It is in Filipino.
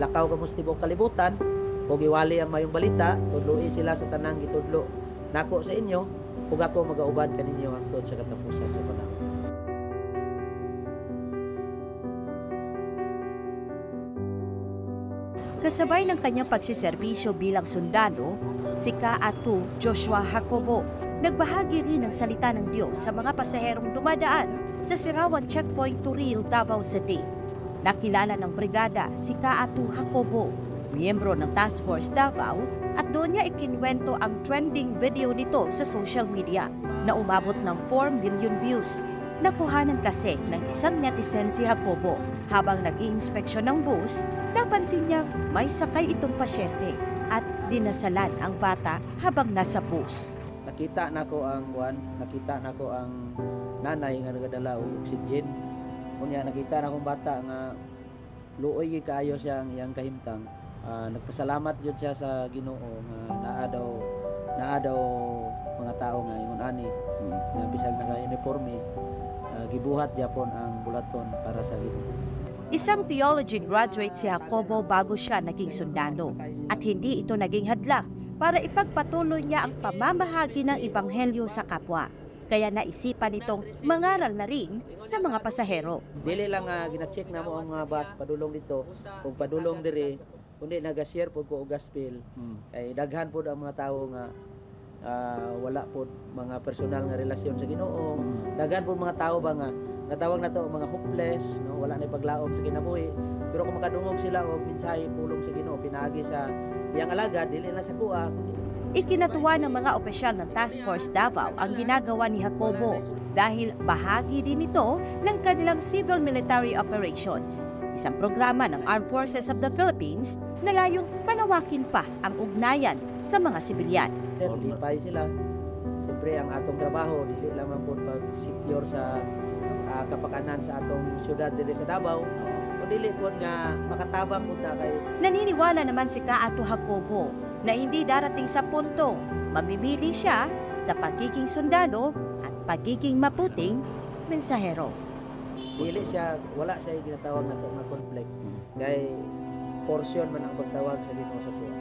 ilakaw ka tibok kalibutan ug iwali ang mayong balita, tudloi sila sa tanang gitudlo nako sa inyo ug ako magaubad kaninyo hangtod sa katapusan sa panahon. Kasabay ng kanyang pagsiserbisyo bilang sundalo, si Kaatu Joshua Jacobo nagbahagi rin ng salita ng Diyos sa mga pasaherong dumadaan sa Sirawan Checkpoint Turil, Davao City. Nakilala ng brigada si Kaatu Jacobo, miyembro ng Task Force Davao, at doon niya ikinwento ang trending video nito sa social media na umabot ng 4 million views. Nakuhanan kasi ng isang netizen si Jacobo habang nag-iinspeksyon ng bus, napansin niya may sakay itong pasyente at dinasalan ang bata habang nasa bus. Nakita nako ang nanay nga nagadala og oxygen. Kunya nakita na akong bata nga luoy gyud kaayo siya ang iyang kahimtang. Nagpasalamat jud siya sa Ginoo nga naa daw mga tao nga ingon ani nga bisag naka-uniforme gibuhat gyapon ang bulaton para sa Ginoo. Isang theology graduate si Jacobo bago siya naging sundalo at hindi ito naging hadlang para ipagpatuloy niya ang pamamahagi ng ebanghelyo sa kapwa. Kaya naisipan itong mangaral na rin sa mga pasahero. Dili lang gina-check na mo ang mga bus padulong dito kung padulong diri kundi naga-share po ko og gospel. Kay daghan po ang mga tao nga wala po mga personal nga relasyon sa Ginoo. Daghan po mga tao ba nga natawag na to mga hopeless, no? Wala na paglaom sa kinabuhi. Pero kung makadungog sila og mensahe pulong sa Ginoo pinaagi sa iyang alagad dili na sa kuha. Ikinatuwa ng mga opisyal ng Task Force Davao ang ginagawa ni Jacobo dahil bahagi din ito ng kanilang civil military operations, isang programa ng Armed Forces of the Philippines na layong panawakin pa ang ugnayan sa mga sibilyan. Lipay sila. Siyempre ang atong trabaho dili lamang po pag-secure sa kapakanan sa atong syudad diri sa Davao o dili po nga makatabang po ta kay. Naniniwala naman si Kaatu Jacobo na hindi darating sa punto mamimili siya sa pagiging sundalo at pagiging maputing mensahero. Dili siya, wala siya ginatawag na to nga conflict. Kay portion man ang pagtawag sa Ginoo sa tuwa.